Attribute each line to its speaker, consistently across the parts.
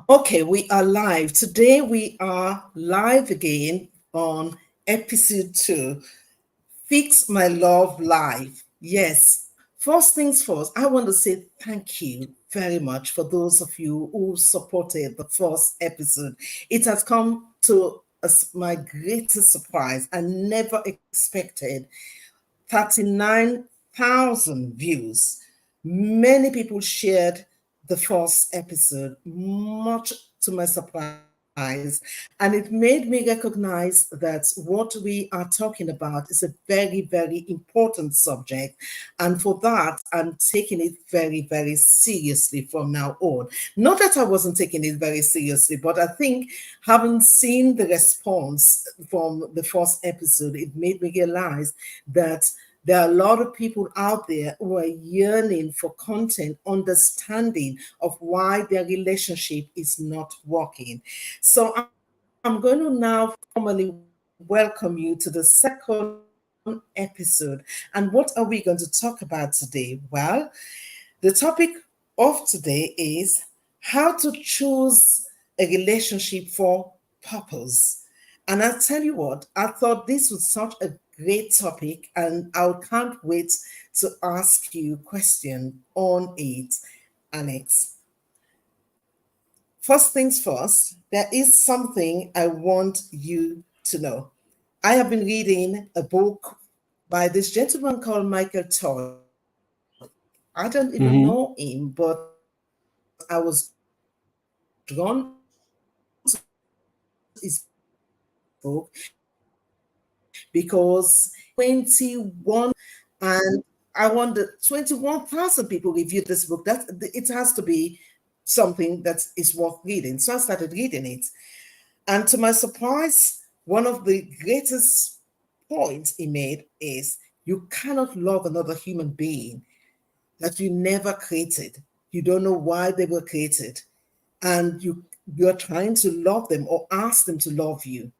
Speaker 1: Okay, we are live. Today we are live again on episode 2, Fix My Love Live. Yes, first things first, I want to say thank you very much for those of you who supported the first episode. It has come to my greatest surprise. I never expected 39,000 views. Many people shared the first episode, much to my surprise. And it made me recognize that what we are talking about is a very, very important subject. And for that, I'm taking it very, very seriously from now on. Not that I wasn't taking it very seriously, but I think having seen the response from the first episode, it made me realize that there are a lot of people out there who are yearning for content, understanding of why their relationship is not working. So I'm going to now formally welcome you to the second episode. And what are we going to talk about today? Well, the topic of today is how to choose a relationship for purpose. And I tell you what, I thought this was such a great topic, and I can't wait to ask you a question on it, Alex. First things first, there is something I want you to know. I have been reading a book by this gentleman called Michael Todd. I don't even know him, but
Speaker 2: Hmm.
Speaker 1: I was drawn to his book because it has 21, and I wonder 21,000 people reviewed this book. That it has to be something that is worth reading. So I started reading it. And to my surprise, one of the greatest points he made is you cannot love another human being that you never created. You don't know why they were created. And you're trying to love them or ask them to love you.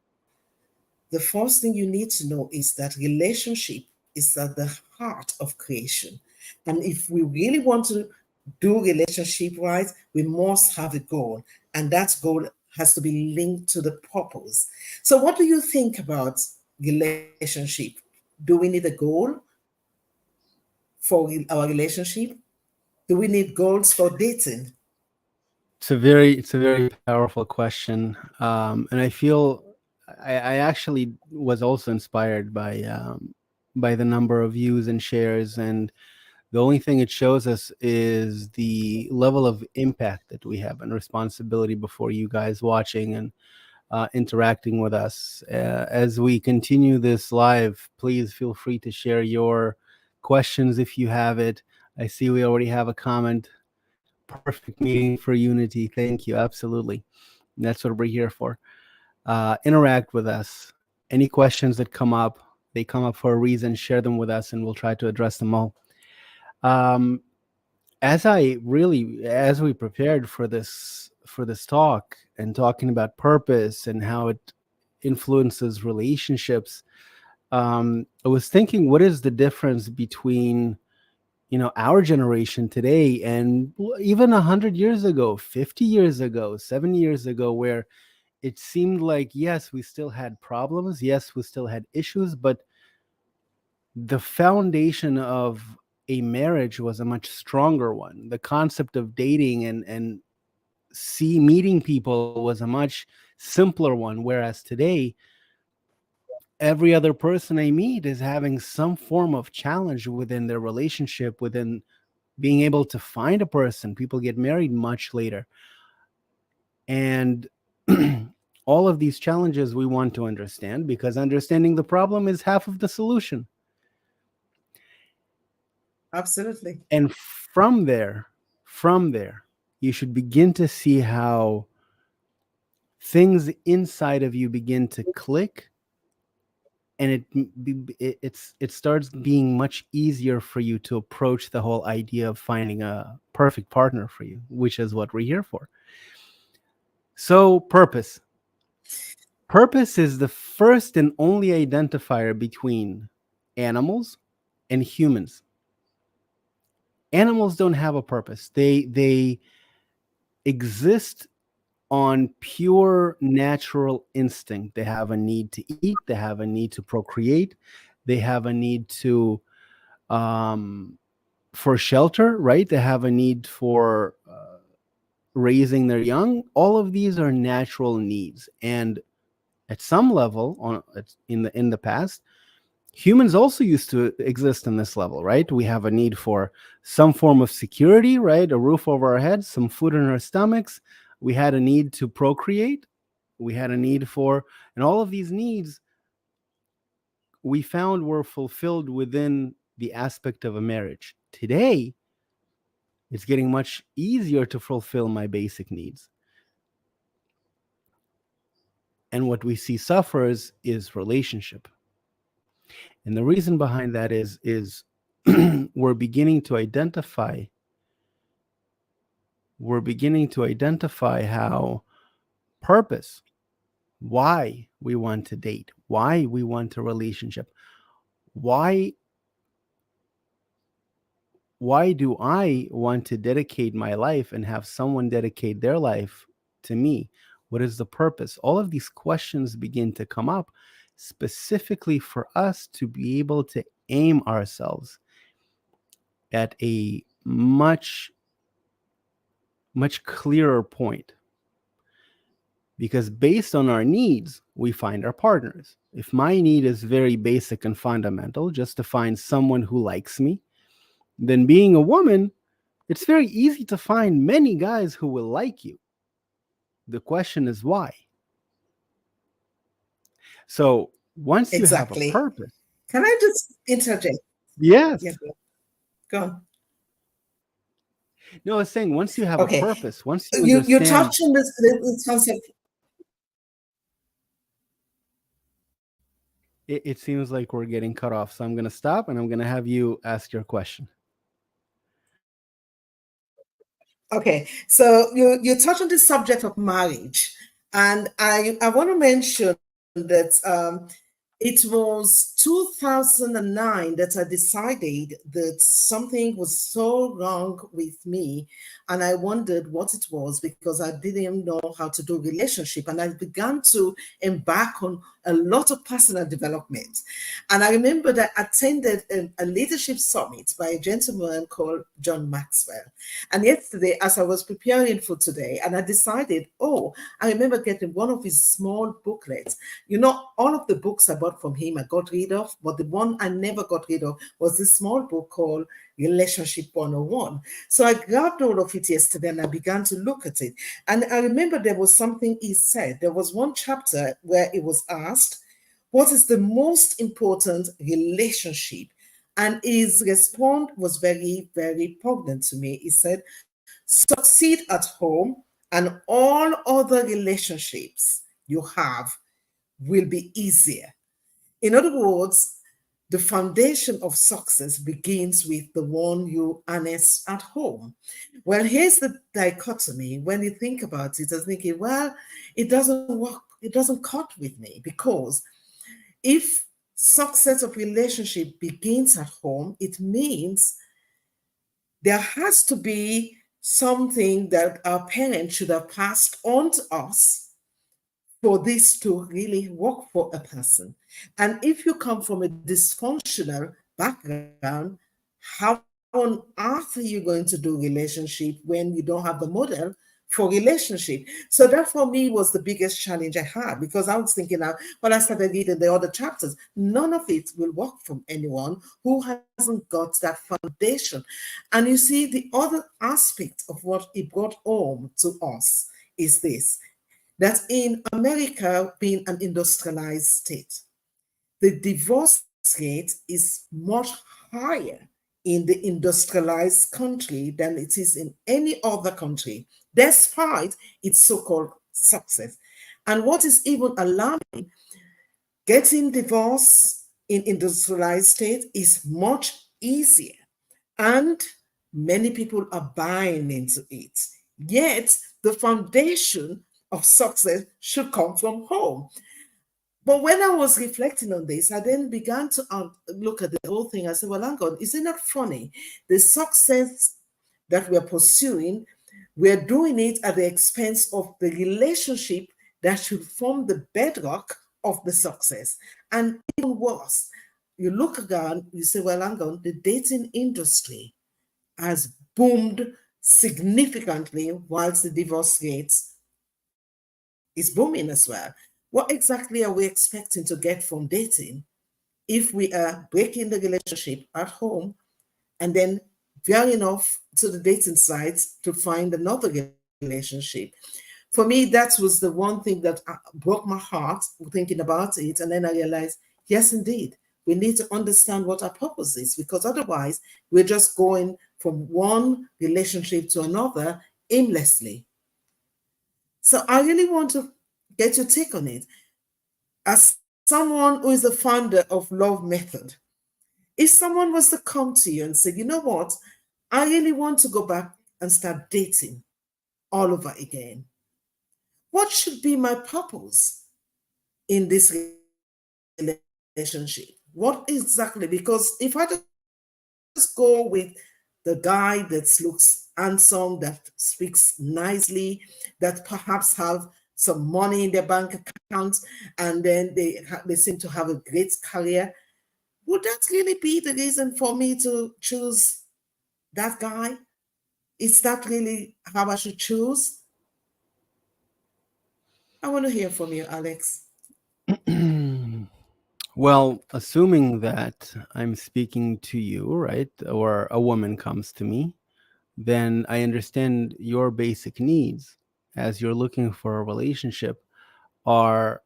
Speaker 1: The first thing you need to know is that relationship is at the heart of creation. And if we really want to do relationship right, we must have a goal. And that goal has to be linked to the purpose. So, what do you think about relationship? Do we need a goal for our relationship? Do we need goals for dating?
Speaker 2: It's a very powerful question, and I feel I actually was also inspired by the number of views and shares, and the only thing it shows us is the level of impact that we have and responsibility before you guys watching and interacting with us. As we continue this live, please feel free to share your questions if you have it. I see we already have a comment. Perfect meeting for unity. Thank you. Absolutely. That's what we're here for. Interact with us. Any questions that come up, they come up for a reason. Share them with us, and we'll try to address them all. Um, as we prepared for this talk and talking about purpose and how it influences relationships, I was thinking, what is the difference between our generation today and even 100 years ago, 50 years ago, 70 years ago, where it seemed like, yes, we still had problems, yes, we still had issues, but the foundation of a marriage was a much stronger one. The concept of dating and see meeting people was a much simpler one, whereas today every other person I meet is having some form of challenge within their relationship, within being able to find a person. People get married much later. And all of these challenges we want to understand, because understanding the problem is half of the solution.
Speaker 1: Absolutely.
Speaker 2: And from there, you should begin to see how things inside of you begin to click, and it starts being much easier for you to approach the whole idea of finding a perfect partner for you, which is what we're here for. So purpose is the first and only identifier between animals and humans. Animals don't have a purpose. They exist on pure natural instinct. They have a need to eat, they have a need to procreate, they have a need to um, for shelter, right? They have a need for raising their young. All of these are natural needs, and at some level, in the past, humans also used to exist in this level, right? We have a need for some form of security, right? A roof over our heads, some food in our stomachs. We had a need to procreate. We had a need for, and all of these needs we found were fulfilled within the aspect of a marriage. Today, it's getting much easier to fulfill my basic needs. And what we see suffers is relationship. And the reason behind that is we're beginning to identify how purpose, why we want to date, why we want a relationship, why do I want to dedicate my life and have someone dedicate their life to me? What is the purpose? All of these questions begin to come up specifically for us to be able to aim ourselves at a much clearer point, because based on our needs we find our partners. If my need is very basic and fundamental, just to find someone who likes me, then being a woman, it's very easy to find many guys who will like you. The question is why. So once you have a
Speaker 1: Exactly.
Speaker 2: purpose.
Speaker 1: Can I just interject?
Speaker 2: Yes.
Speaker 1: Yeah, go on.
Speaker 2: No, I was saying once you have a
Speaker 1: Okay.
Speaker 2: purpose, once you
Speaker 1: You
Speaker 2: understand.
Speaker 1: touched on this concept.
Speaker 2: It seems like we're getting cut off, so I'm going to stop and I'm going to have you ask your question.
Speaker 1: Okay, so you touch on the subject of marriage, and I want to mention that it was 2009 that I decided that something was so wrong with me, and I wondered what it was because I didn't know how to do relationship, and I began to embark on a lot of personal development. And I remember that I attended a leadership summit by a gentleman called John Maxwell. And yesterday, as I was preparing for today, and I decided, oh, I remember getting one of his small booklets. You know, all of the books I bought from him, I got rid of, but the one I never got rid of was this small book called Relationship 101. So I grabbed hold of it yesterday and I began to look at it. And I remember there was something he said. There was one chapter where it was asked, what is the most important relationship? And his response was very, very poignant to me. He said, succeed at home, and all other relationships you have will be easier. In other words, the foundation of success begins with the one you harness at home. Well, here's the dichotomy. When you think about it, I was thinking, well, it doesn't work, it doesn't cut with me because if success of relationship begins at home, it means there has to be something that our parents should have passed on to us for this to really work for a person. And if you come from a dysfunctional background, how on earth are you going to do relationship when you don't have the model for relationship? So that for me was the biggest challenge I had, because I was thinking now, when I started reading the other chapters, none of it will work from anyone who hasn't got that foundation. And you see, the other aspect of what it brought home to us is this, that in America, being an industrialized state, the divorce rate is much higher in the industrialized country than it is in any other country, despite its so called success. And what is even alarming, getting divorced in industrialized state is much easier, and many people are buying into it. Yet the foundation of success should come from home. But when I was reflecting on this, I then began to look at the whole thing. I said, well, hang on, is it not funny? The success that we're pursuing We're doing it at the expense of the relationship that should form the bedrock of the success. And even worse, you look around, you say, well, hang on, the dating industry has boomed significantly whilst the divorce rates is booming as well. What exactly are we expecting to get from dating if we are breaking the relationship at home and then veering off to the dating sites to find another relationship? For me, that was the one thing that broke my heart thinking about it. And then I realized, yes, indeed, we need to understand what our purpose is, because otherwise we're just going from one relationship to another aimlessly. So I really want to get your take on it. As someone who is a founder of Love Method, if someone was to come to you and say, you know what, I really want to go back and start dating all over again, what should be my purpose in this relationship? What exactly? Because if I just go with the guy that looks handsome, that speaks nicely, that perhaps have some money in their bank account, and then they seem to have a great career, would that really be the reason for me to choose that guy? Is that really how I should choose? I want to hear from you, Alex.
Speaker 2: Well, assuming that I'm speaking to you, right, or a woman comes to me, then I understand your basic needs as you're looking for a relationship are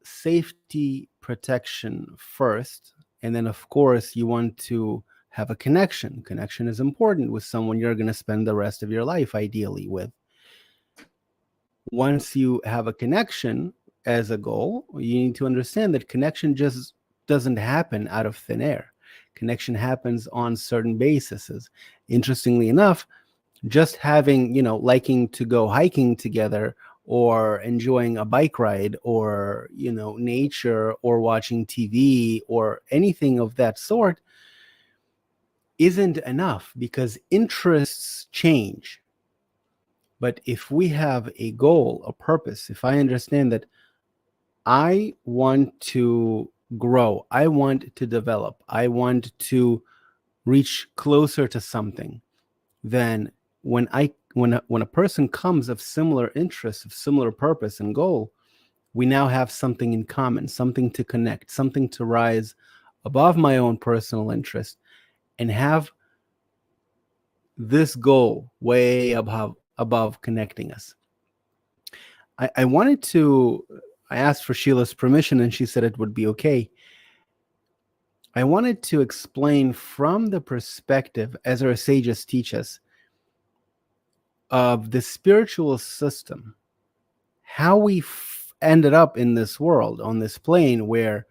Speaker 2: safety, protection first, and then of course you want to have a connection. Connection is important with someone you're going to spend the rest of your life ideally with. Once you have a connection as a goal, you need to understand that connection just doesn't happen out of thin air. Connection happens on certain bases. Interestingly enough, just having, liking to go hiking together or enjoying a bike ride or, nature or watching TV or anything of that sort isn't enough because interests change. But if we have a goal, a purpose, if I understand that I want to grow, I want to develop, I want to reach closer to something, then when a person comes of similar interests, of similar purpose and goal, we now have something in common, something to connect, something to rise above my own personal interest and have this goal way above connecting us. I asked for Sheila's permission and she said it would be okay. I wanted to explain from the perspective, as our sages teach us, of the spiritual system, how we ended up in this world, on this plane where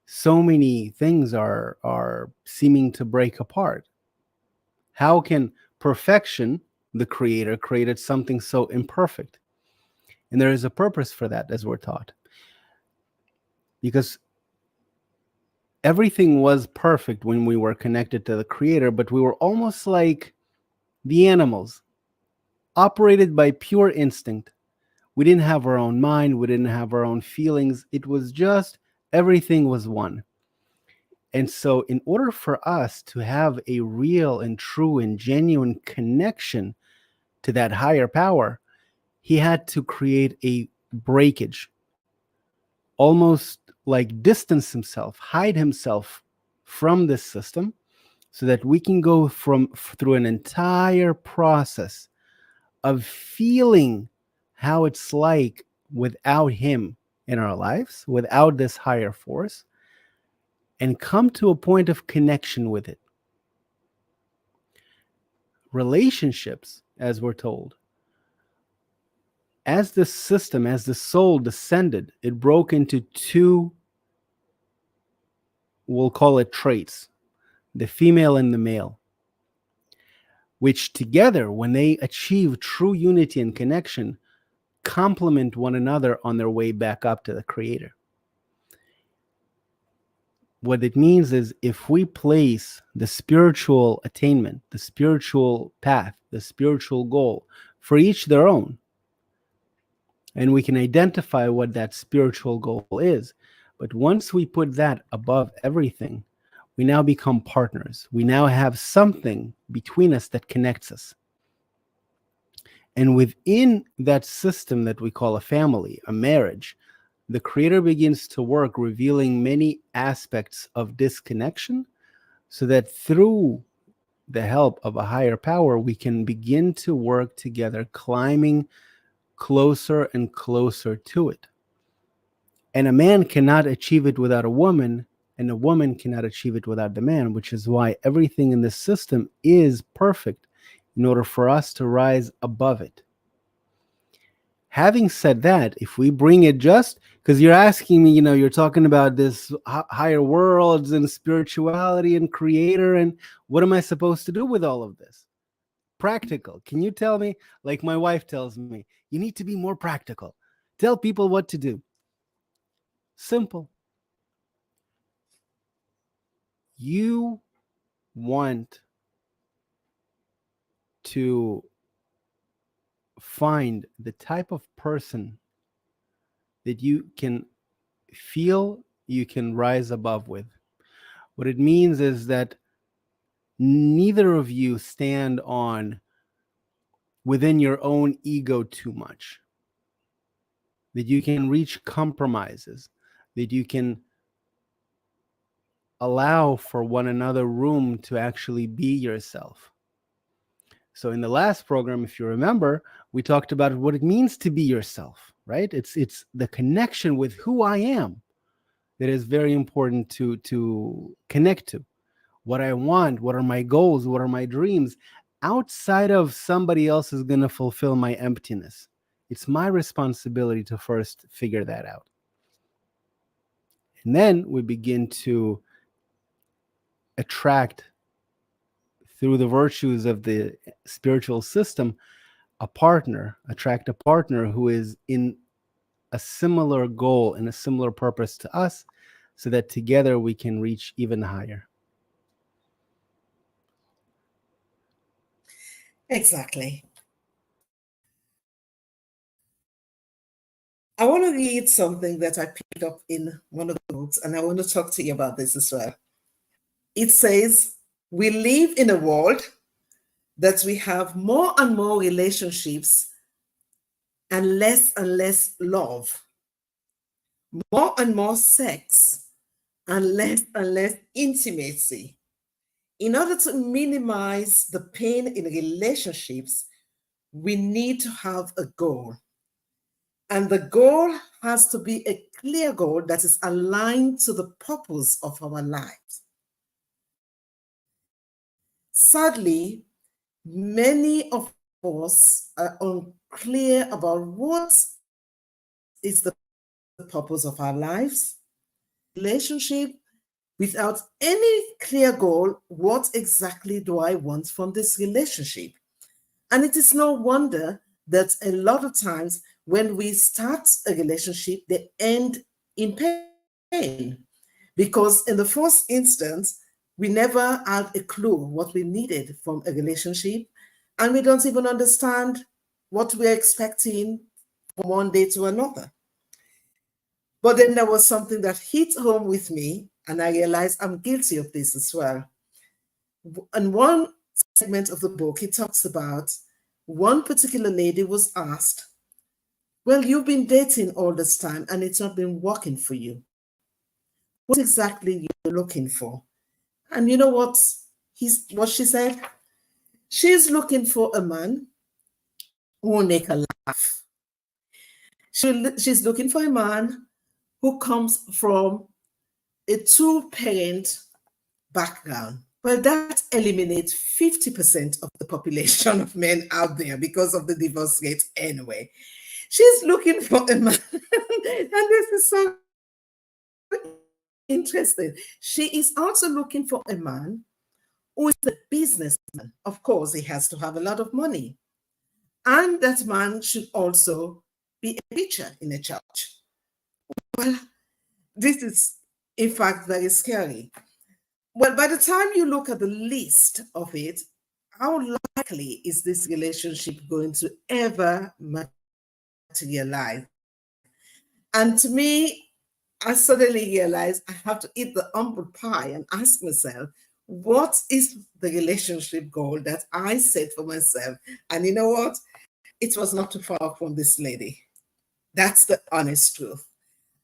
Speaker 2: so many things are seeming to break apart. How can perfection, the creator, created something so imperfect? And there is a purpose for that, as we're taught. Because everything was perfect when we were connected to the creator, but we were almost like the animals, operated by pure instinct. We didn't have our own mind. We didn't have our own feelings. It was just everything was one. And so, in order for us to have a real and true and genuine connection to that higher power, he had to create a breakage, almost like distance himself, hide himself from this system so that we can go through an entire process of feeling how it's like without him in our lives, without this higher force, and come to a point of connection with it. Relationships, as we're told, as the system, as the soul descended, it broke into two, we'll call it traits, the female and the male, which together, when they achieve true unity and connection, complement one another on their way back up to the creator. What it means is if we place the spiritual attainment, the spiritual path, the spiritual goal for each their own, and we can identify what that spiritual goal is. But once we put that above everything, we now become partners. We now have something between us that connects us. And within that system that we call a family, a marriage, the Creator begins to work, revealing many aspects of disconnection, so that through the help of a higher power, we can begin to work together, climbing closer and closer to it. And a man cannot achieve it without a woman, and a woman cannot achieve it without the man, which is why everything in this system is perfect in order for us to rise above it. Having said that, if we bring it just because you're asking me, you're talking about this higher worlds and spirituality and creator, and what am I supposed to do with all of this? Practical. Can you tell me, like my wife tells me, you need to be more practical. Tell people what to do. Simple. You want to find the type of person that you can feel you can rise above with. What it means is that neither of you stand on within your own ego too much, that you can reach compromises, that you can allow for one another room to actually be yourself. So in the last program, if you remember, we talked about what it means to be yourself, right? It's the connection with who I am that is very important to connect to. What I want, what are my goals, what are my dreams, outside of somebody else is going to fulfill my emptiness. It's my responsibility to first figure that out. And then we begin to attract, through the virtues of the spiritual system, attract a partner who is in a similar goal and a similar purpose to us, so that together we can reach even higher.
Speaker 1: Exactly. I want to read something that I picked up in one of the books, and I want to talk to you about this as well. It says, we live in a world that we have more and more relationships and less love, more and more sex and less intimacy. In order to minimize the pain in relationships, we need to have a goal. And the goal has to be a clear goal that is aligned to the purpose of our lives. Sadly, many of us are unclear about what is the purpose of our lives, relationship, without any clear goal. What exactly do I want from this relationship? And it is no wonder that a lot of times when we start a relationship, they end in pain. Because in the first instance, we never had a clue what we needed from a relationship. And we don't even understand what we're expecting from one day to another. But then there was something that hit home with me, and I realized I'm guilty of this as well. In one segment of the book, he talks about one particular lady was asked, well, you've been dating all this time and it's not been working for you. What exactly you're looking for? And you know what she said? She's looking for a man who will make her laugh. She's looking for a man who comes from a two-parent background. Well, that eliminates 50% of the population of men out there because of the divorce rate anyway. She's looking for a man, and this is so interesting. She is also looking for a man who is a businessman. Of course, he has to have a lot of money. And that man should also be a preacher in a church. Well, this is In fact, very scary. Well, by the time you look at the list of it, how likely is this relationship going to ever materialize? And to me, I suddenly realized I have to eat the humble pie and ask myself, what is the relationship goal that I set for myself? And you know what? It was not too far from this lady. That's the honest truth.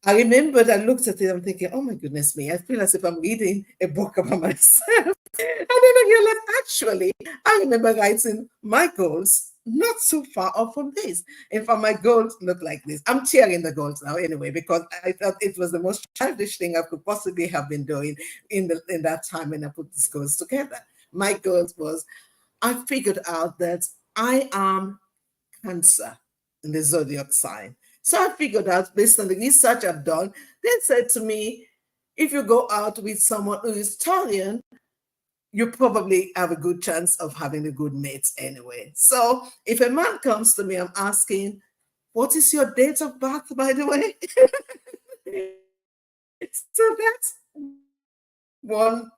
Speaker 1: I remembered I looked at it, I'm thinking, oh my goodness me, I feel as if I'm reading a book about myself. And then I realized, actually, I remember writing my goals not so far off from this. In fact, my goals look like this. I'm tearing the goals now anyway, because I thought it was the most childish thing I could possibly have been doing in that time when I put these goals together. My goals was, I figured out that I am Cancer in the zodiac sign. So I figured out based on the research I've done, they said to me, if you go out with someone who is Taurian, you probably have a good chance of having a good mate anyway. So if a man comes to me, I'm asking, what is your date of birth, by the way? So that's one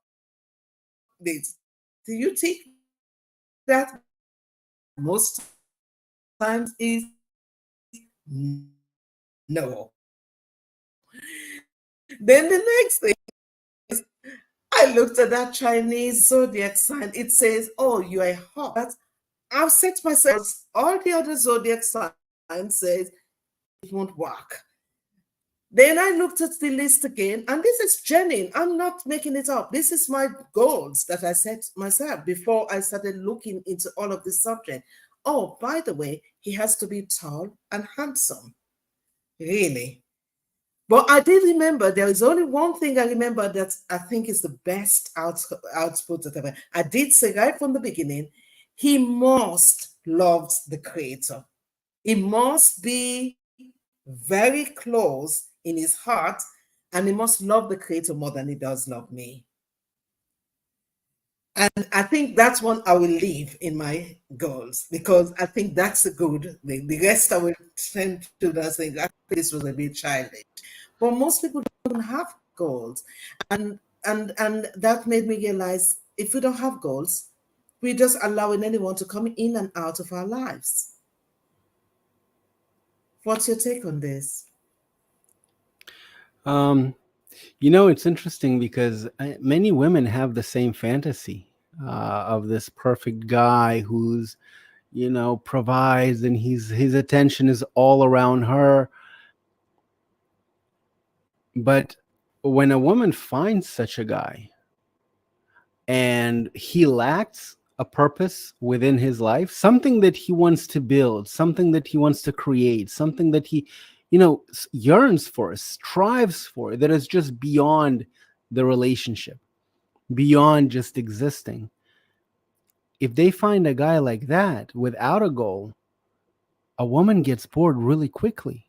Speaker 1: date. Do you take that? Most times is no. Then the next thing, I looked at that Chinese zodiac sign. It says, oh, you are hot. I've set myself, all the other zodiac signs says it won't work. Then I looked at the list again, and this is genuine. I'm not making it up. This is my goals that I set myself before I started looking into all of this subject. Oh, by the way, he has to be tall and handsome. Really? But I did remember there is only one thing I remember that I think is the best output that ever. I did say right from the beginning, he must love the creator. He must be very close in his heart, and he must love the creator more than he does love me. And I think that's one I will leave in my goals because I think that's a good thing. The rest I will tend to that thing. I think this was a bit childish. But most people don't have goals. And that made me realize if we don't have goals, we're just allowing anyone to come in and out of our lives. What's your take on this?
Speaker 2: Um, you know, it's interesting because many women have the same fantasy of this perfect guy who's, you know, provides, and his attention is all around her. But when a woman finds such a guy and he lacks a purpose within his life, something that he wants to build, something that he wants to create, something that he, you know, yearns for, strives for, that is just beyond the relationship, beyond just existing. If they find a guy like that without a goal, a woman gets bored really quickly.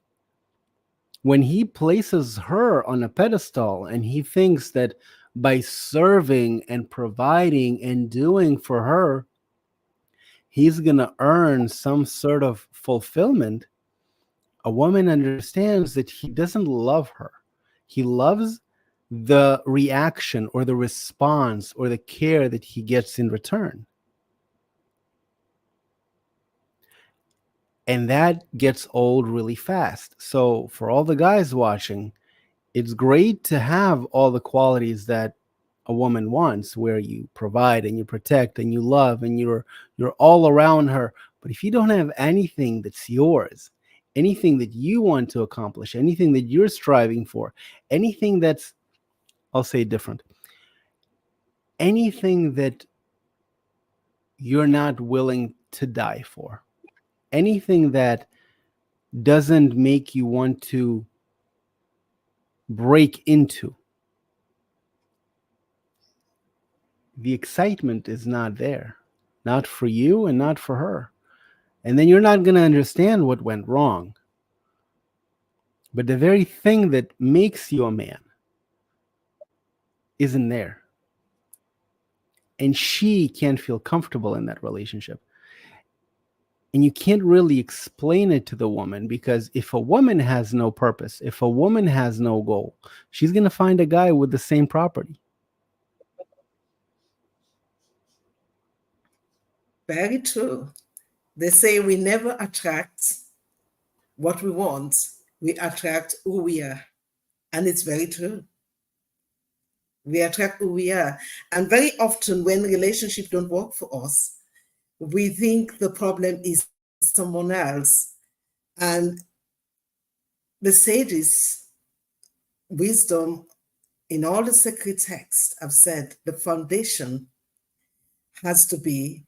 Speaker 2: When he places her on a pedestal and he thinks that by serving and providing and doing for her, he's going to earn some sort of fulfillment, a woman understands that he doesn't love her. He loves the reaction or the response or the care that he gets in return. And that gets old really fast. So, for all the guys watching, it's great to have all the qualities that a woman wants, where you provide and you protect and you love and you're all around her. But if you don't have anything that's yours, anything that you want to accomplish, anything that you're striving for, anything that's, I'll say different, anything that you're not willing to die for, anything that doesn't make you want to break into, the excitement is not there, not for you and not for her. And then you're not going to understand what went wrong. But the very thing that makes you a man isn't there. And she can't feel comfortable in that relationship. and you can't really explain it to the woman, because if a woman has no purpose, if a woman has no goal, she's going to find a guy with the same property.
Speaker 1: Very true. They say we never attract what we want, we attract who we are. And it's very true. We attract who we are. And very often when relationships don't work for us, we think the problem is someone else. And the sages, wisdom in all the sacred texts have said the foundation has to be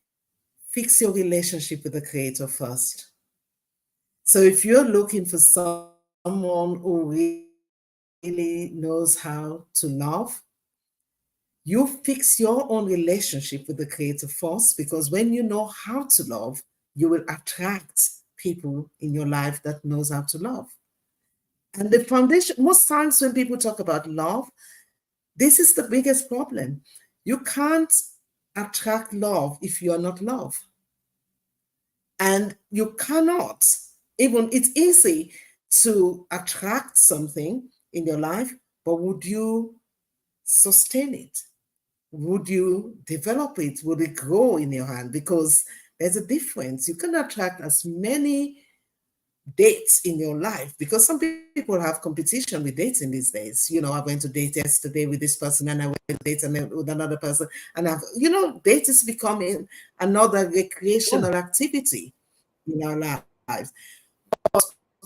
Speaker 1: fix your relationship with the Creator first. So if you're looking for someone who really knows how to love, you fix your own relationship with the Creator first, because when you know how to love, you will attract people in your life that knows how to love. And the foundation, most times when people talk about love, this is the biggest problem. You can't attract love if you are not love. And you cannot, even it's easy to attract something in your life, but would you sustain it? Would you develop it? Would it grow in your hand? Because there's a difference. You can attract as many dates in your life, because some people have competition with dating these days. I went to date yesterday with this person, and I went to date with another person, and date is becoming another
Speaker 2: Yeah.
Speaker 1: recreational activity in our lives.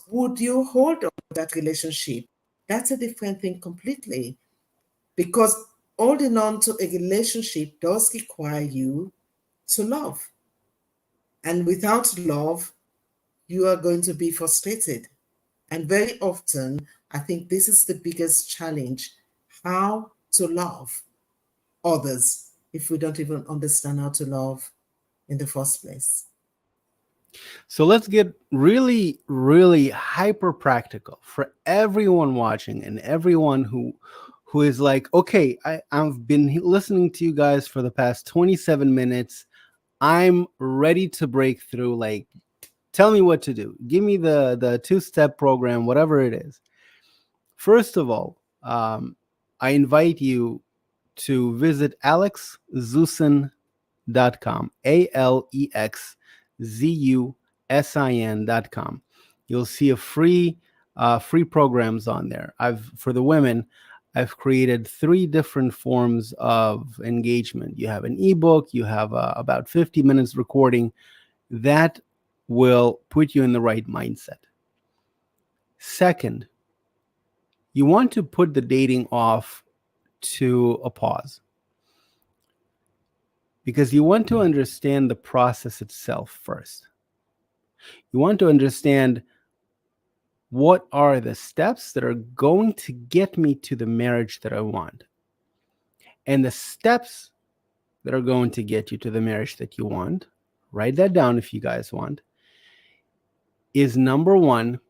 Speaker 1: Would you hold on to that relationship? That's a different thing completely, because holding on to a relationship does require you to love. And without love, you are going to be frustrated. And very often, I think this is the biggest challenge, how to love others if we don't even understand how to love in the first place.
Speaker 2: So let's get really, really hyper practical for everyone watching and everyone who is like, okay, I've been listening to you guys for the past 27 minutes. I'm ready to break through. Like, tell me what to do. Give me the 2-step program, whatever it is. First of all, I invite you to visit alexzusin.com, ALEXZUSIN.com. You'll see a free programs on there. For the women, I've created 3 different forms of engagement. You have an ebook, you have about 50 minutes recording that will put you in the right mindset. Second, you want to put the dating off to a pause, because you want to understand the process itself first. You want to understand what are the steps that are going to get me to the marriage that I want. And the steps that are going to get you to the marriage that you want, write that down if you guys want, is number 1,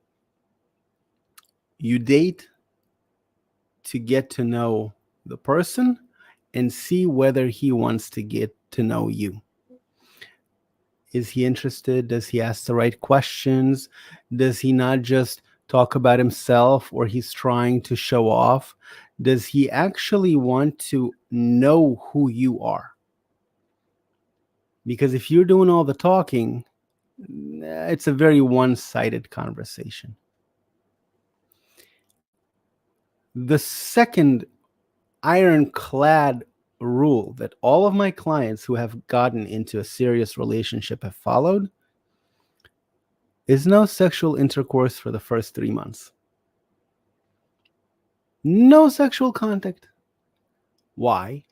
Speaker 2: you date to get to know the person and see whether he wants to get to know you. Is he interested? Does he ask the right questions? Does he not just talk about himself, or he's trying to show off? Does he actually want to know who you are? Because if you're doing all the talking, it's a very one-sided conversation. The second ironclad rule that all of my clients who have gotten into a serious relationship have followed is no sexual intercourse for the first 3 months. No sexual contact. Why?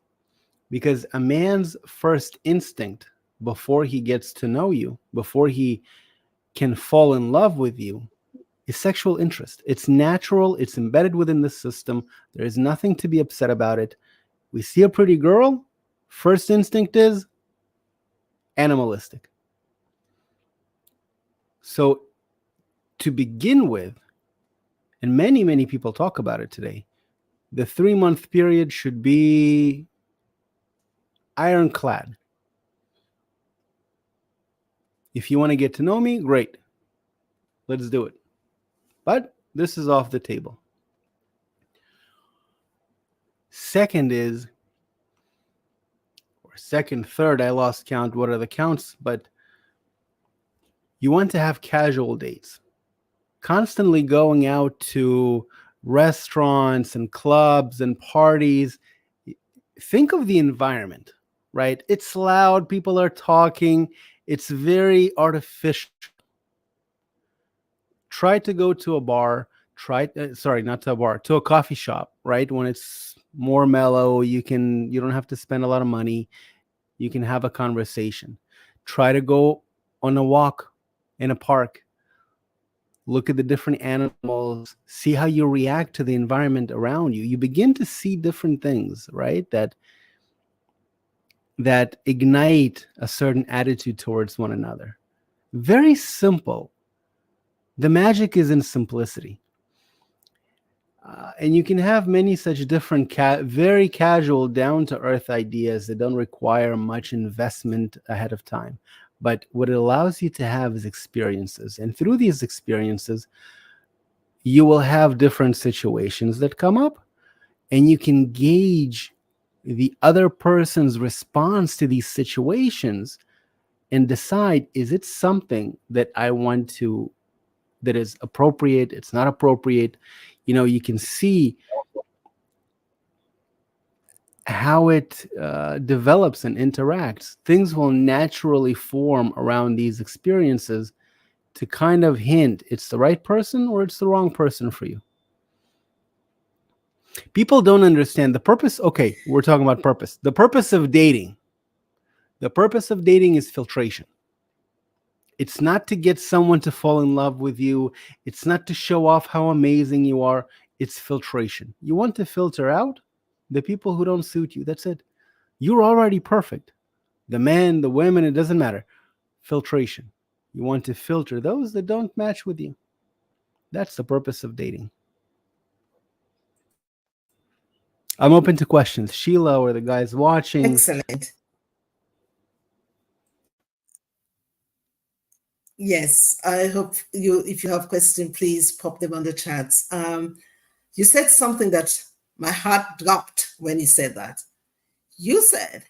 Speaker 2: Because a man's first instinct before he gets to know you, before he can fall in love with you, is sexual interest. It's natural. It's embedded within the system. There is nothing to be upset about it. We see a pretty girl, first instinct is animalistic. So to begin with, and many people talk about it today, the 3-month period should be ironclad. If you want to get to know me, great. Let's do it. But this is off the table. Second is, or second, third, I lost count. What are the counts? But you want to have casual dates. Constantly going out to restaurants and clubs and parties. Think of the environment, right? It's loud, people are talking, it's very artificial. Try to go to a bar, sorry, not to a bar, to a coffee shop, right? When it's more mellow, you don't have to spend a lot of money, you can have a conversation. Try to go on a walk in a park, look at the different animals, see how you react to the environment around you. You begin to see different things, right? That ignite a certain attitude towards one another. Very simple. The magic is in simplicity. And you can have many such different, very casual, down to earth ideas that don't require much investment ahead of time. But what it allows you to have is experiences. And through these experiences, you will have different situations that come up, and you can gauge the other person's response to these situations and decide, is it something that I want to, that is appropriate, it's not appropriate. You can see how it develops and interacts. Things will naturally form around these experiences to kind of hint it's the right person or it's the wrong person for you. People don't understand the purpose. Okay, we're talking about purpose. The purpose of dating. The purpose of dating is filtration. It's not to get someone to fall in love with you. It's not to show off how amazing you are. It's filtration. You want to filter out the people who don't suit you. That's it. You're already perfect. The men, the women, it doesn't matter. Filtration. You want to filter those that don't match with you. That's the purpose of dating. I'm open to questions. Sheila or the guys watching.
Speaker 1: Excellent. Yes, I hope if you have questions, please pop them on the chat. You said something that my heart dropped when you said that. You said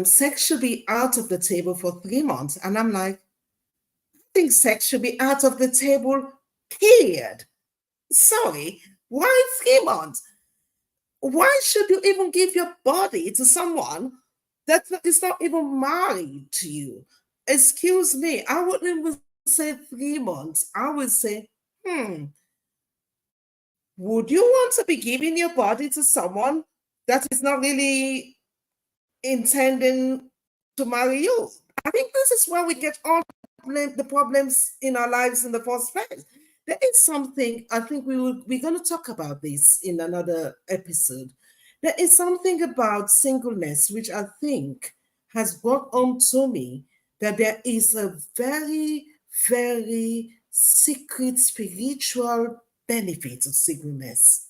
Speaker 1: sex should be out of the table for 3 months. And I'm like, I think sex should be out of the table, period. Sorry, why 3 months? Why should you even give your body to someone that is not even married to you? Excuse me, I wouldn't even say 3 months. I would say, would you want to be giving your body to someone that is not really intending to marry you? I think this is where we get all the problems in our lives in the first place. There is something, I think we're going to talk about this in another episode. There is something about singleness which I think has brought home to me that there is a very, very secret spiritual benefit of singleness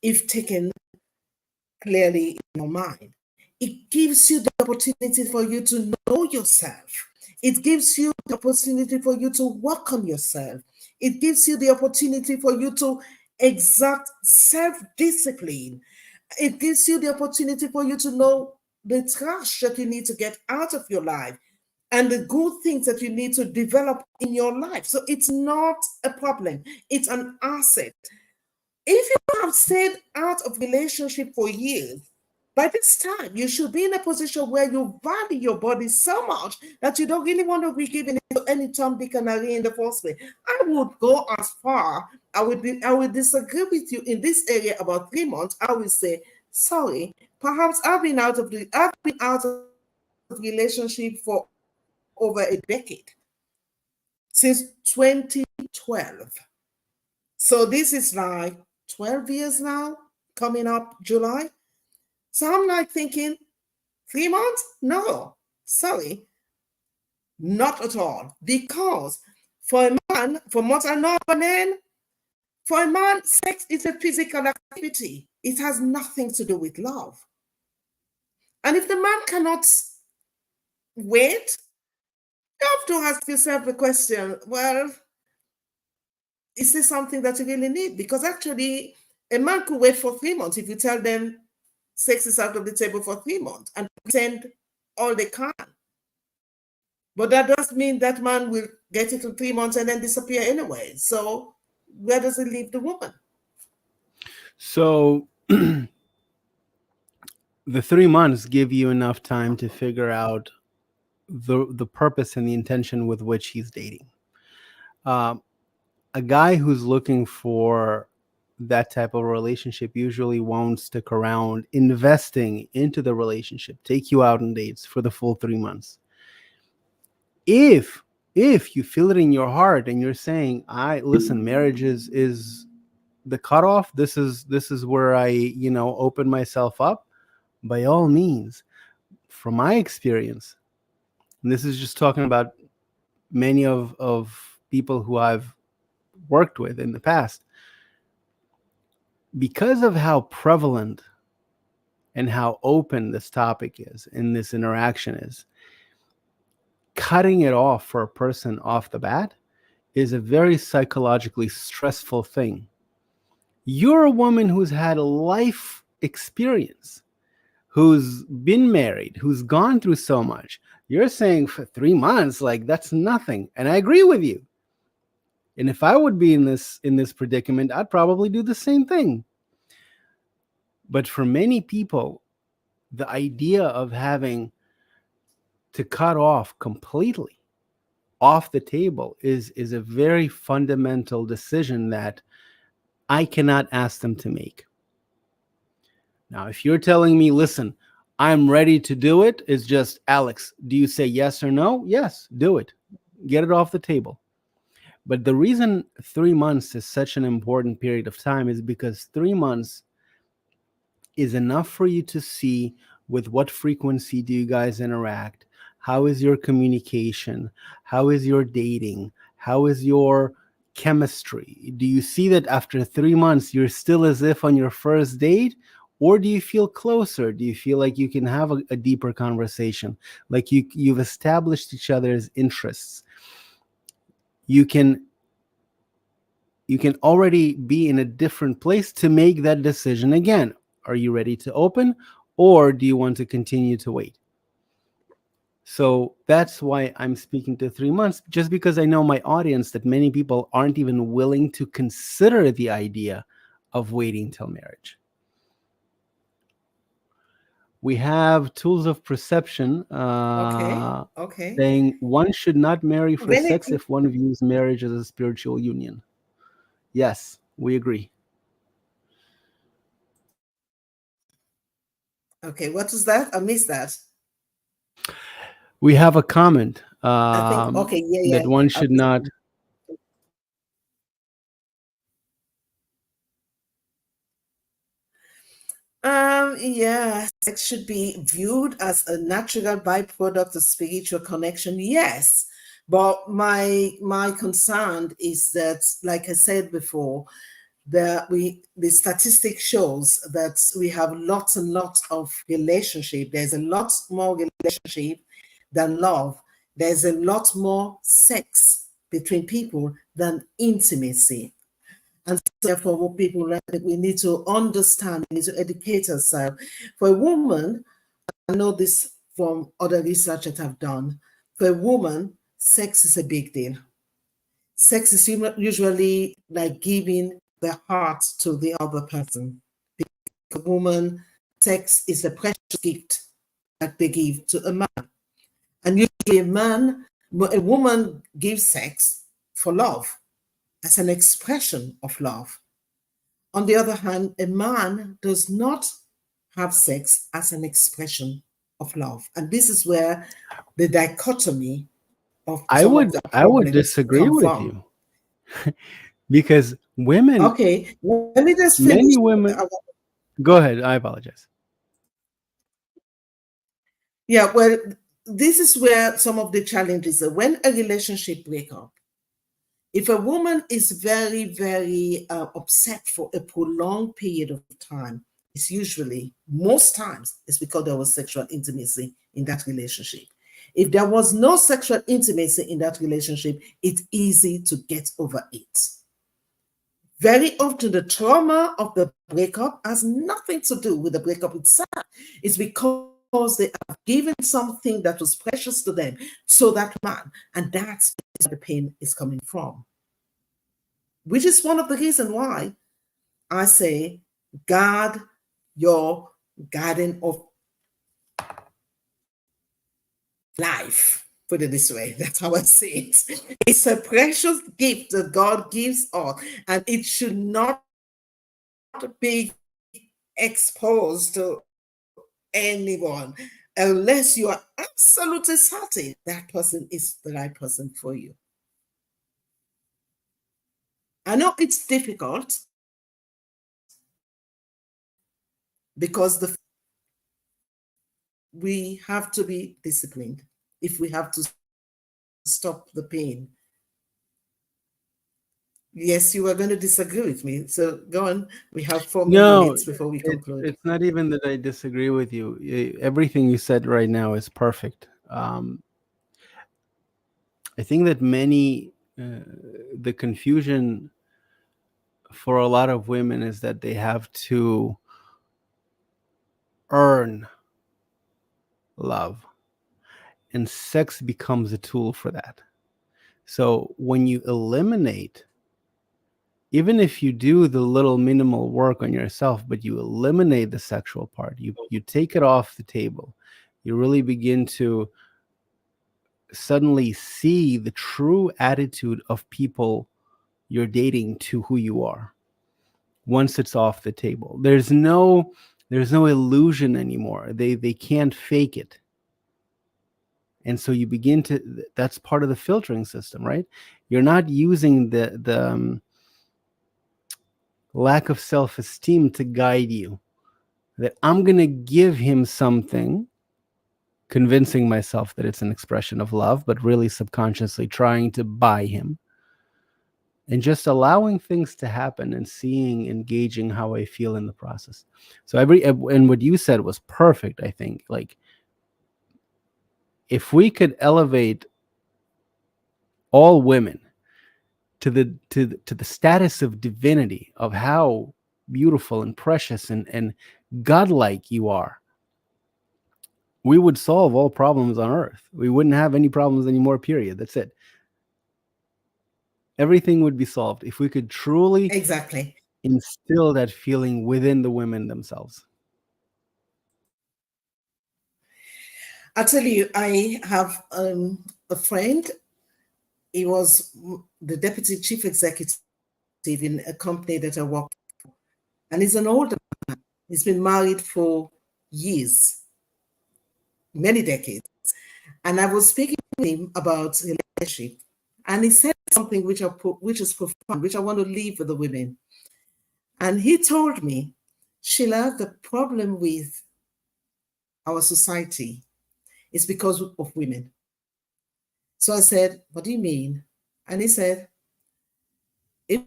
Speaker 1: if taken clearly in your mind. It gives you the opportunity for you to know yourself. It gives you the opportunity for you to work on yourself. It gives you the opportunity for you to exert self-discipline. It gives you the opportunity for you to know the trash that you need to get out of your life and the good things that you need to develop in your life. So it's not a problem, it's an asset. If you have stayed out of relationship for years, by this time you should be in a position where you value your body so much that you don't really want to be giving it to any Tom, Dick, and Harry in the first place. I would go as far. I would disagree with you in this area about 3 months. I would say, sorry, perhaps I've been out of relationship for over a decade, since 2012. So this is like 12 years now, coming up July. So I'm like thinking, 3 months? No, sorry, not at all. Because for a man, from what I know of a man, for a man, sex is a physical activity. It has nothing to do with love. And if the man cannot wait, have to ask yourself the question, well, is this something that you really need? Because actually, a man could wait for 3 months if you tell them sex is out of the table for 3 months and pretend all they can. But that does mean that man will get it in 3 months and then disappear anyway. So where does it leave the woman?
Speaker 2: So the 3 months give you enough time to figure out the purpose and the intention with which he's dating. Um, a guy who's looking for that type of relationship usually won't stick around investing into the relationship, take you out on dates for the full 3 months. If you feel it in your heart and you're saying, I listen, marriage is the cutoff, this is where I, open myself up, by all means. From my experience, and this is just talking about many of people who I've worked with in the past, because of how prevalent and how open this topic is and this interaction is, cutting it off for a person off the bat is a very psychologically stressful thing. You're a woman who's had a life experience, who's been married, who's gone through so much. You're saying for 3 months, like, that's nothing. And I agree with you. And if I would be in this predicament, I'd probably do the same thing. But for many people, the idea of having to cut off completely off the table is a very fundamental decision that I cannot ask them to make. Now, if you're telling me, listen, I'm ready to do it, it's just, Alex, do you say yes or no? Yes, do it. Get it off the table. But the reason 3 months is such an important period of time is because 3 months is enough for you to see with what frequency do you guys interact? How is your communication? How is your dating? How is your chemistry? Do you see that after 3 months, you're still as if on your first date? Or do you feel closer? Do you feel like you can have a deeper conversation? Like you've established each other's interests. You can already be in a different place to make that decision again. Are you ready to open, or do you want to continue to wait? So that's why I'm speaking to 3 months, just because I know my audience that many people aren't even willing to consider the idea of waiting till marriage. We have Tools of Perception
Speaker 1: Okay.
Speaker 2: saying one should not marry for
Speaker 1: When it,
Speaker 2: sex if one views marriage as a spiritual union. Yes, we agree.
Speaker 1: okay, what was that? I missed that.
Speaker 2: We have a comment
Speaker 1: I think, okay, yeah,
Speaker 2: that one
Speaker 1: yeah.
Speaker 2: should not.
Speaker 1: Yeah, sex should be viewed as a natural byproduct of spiritual connection. Yes, but my concern is that, like I said before, the statistic shows that we have lots and lots of relationship. There's a lot more relationship than love. There's a lot more sex between people than intimacy. And therefore, what people like, we need to understand, we need to educate ourselves. For a woman, I know this from other research that I've done. For a woman, sex is a big deal. Sex is usually like giving the heart to the other person. A woman, sex is a precious gift that they give to a man. And usually a woman gives sex for love, as an expression of love. On the other hand, a man does not have sex as an expression of love. And this is where the dichotomy of
Speaker 2: I
Speaker 1: some of
Speaker 2: would
Speaker 1: the
Speaker 2: I would
Speaker 1: problems
Speaker 2: disagree
Speaker 1: come
Speaker 2: with
Speaker 1: from.
Speaker 2: you, because women,
Speaker 1: Okay, let me just finish.
Speaker 2: many women. Go ahead. I apologize.
Speaker 1: Yeah, well, this is where some of the challenges are. When a relationship break up, if a woman is very, very upset for a prolonged period of time, it's usually, most times, it's because there was sexual intimacy in that relationship. If there was no sexual intimacy in that relationship, it's easy to get over it. Very often, the trauma of the breakup has nothing to do with the breakup itself. It's because they have given something that was precious to them to that man, and that's where the pain is coming from. Which is one of the reasons why I say, guard your garden of life. Put it this way, that's how I see it. It's a precious gift that God gives us, and it should not be exposed to anyone unless you are absolutely certain that person is the right person for you. I know it's difficult because we have to be disciplined if we have to stop the pain. Yes, you are going to disagree with me. So go on. We have 4 more
Speaker 2: No,
Speaker 1: minutes before we conclude.
Speaker 2: it's not even that I disagree with you. Everything you said right now is perfect. I think that the confusion for a lot of women is that they have to earn love, and sex becomes a tool for that. So when you eliminate, even if you do the little minimal work on yourself, but you eliminate the sexual part, you take it off the table, you really begin to suddenly see the true attitude of people you're dating to who you are. Once it's off the table, there's no illusion anymore. They can't fake it. And so you begin to, that's part of the filtering system, right? You're not using the lack of self-esteem to guide you, that I'm going to give him something, convincing myself that it's an expression of love, but really subconsciously trying to buy him, and just allowing things to happen and seeing, engaging how I feel in the process. So and what you said was perfect. I think, like, if we could elevate all women to the status of divinity, of how beautiful and precious and godlike you are, we would solve all problems on earth. We wouldn't have any problems anymore, period. That's it. Everything would be solved if we could truly
Speaker 1: Exactly.
Speaker 2: instill that feeling within the women themselves.
Speaker 1: I tell you, I have a friend. He was the deputy chief executive in a company that I work for, and he's an older man. He's been married for years, many decades. And I was speaking to him about relationship, and he said something which is profound, which I want to leave with the women. And he told me, Sheila, the problem with our society is because of women. So I said, what do you mean? And he said, if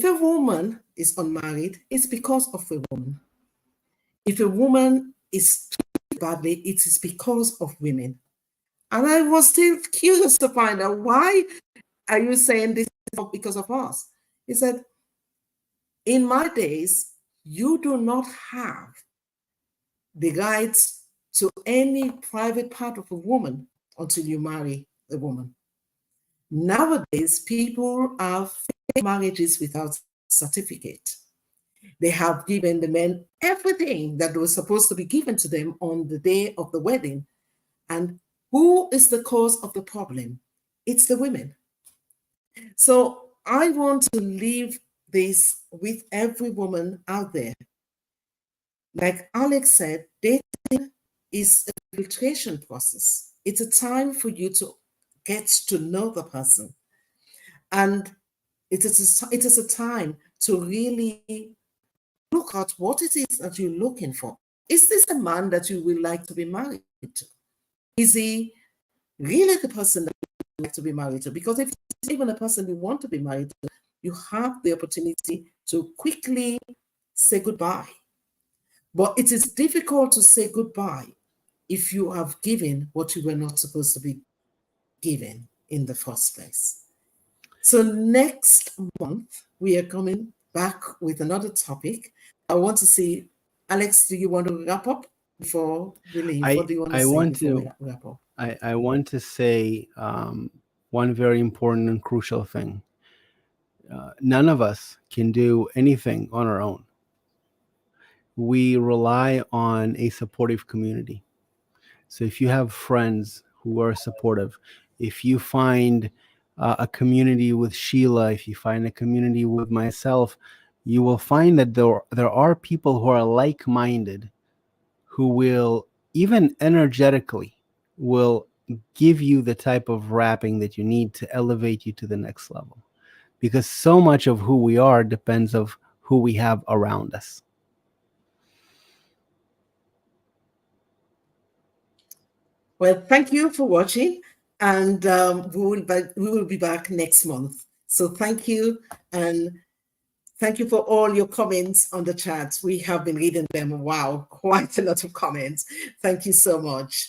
Speaker 1: a woman is unmarried, it's because of a woman. If a woman is treated badly, it is because of women. And I was still curious to find out, why are you saying this is not because of us? He said, in my days, you do not have the rights to any private part of a woman until you marry a woman. Nowadays, people have fake marriages without certificate. They have given the men everything that was supposed to be given to them on the day of the wedding. And who is the cause of the problem? It's the women. So I want to leave this with every woman out there. Like Alex said, dating is a filtration process. It's a time for you to get to know the person. And it is a time to really look at what it is that you're looking for. Is this a man that you would like to be married to? Is he really the person that you like to be married to? Because if it's even a person you want to be married to, you have the opportunity to quickly say goodbye. But it is difficult to say goodbye if you have given what you were not supposed to be given in the first place. So next month, we are coming back with another topic. I want to see, Alex, do you want to wrap up before we leave? What do you want to
Speaker 2: I
Speaker 1: say
Speaker 2: want
Speaker 1: before we
Speaker 2: to
Speaker 1: wrap up?
Speaker 2: I want to say one very important and crucial thing. None of us can do anything on our own. We rely on a supportive community. So if you have friends who are supportive, if you find a community with Sheila, if you find a community with myself, you will find that there are people who are like-minded, who will, even energetically, will give you the type of wrapping that you need to elevate you to the next level. Because so much of who we are depends of who we have around us.
Speaker 1: Well, thank you for watching, and we will be back next month. So thank you, and thank you for all your comments on the chat. We have been reading them. Wow, quite a lot of comments. Thank you so much.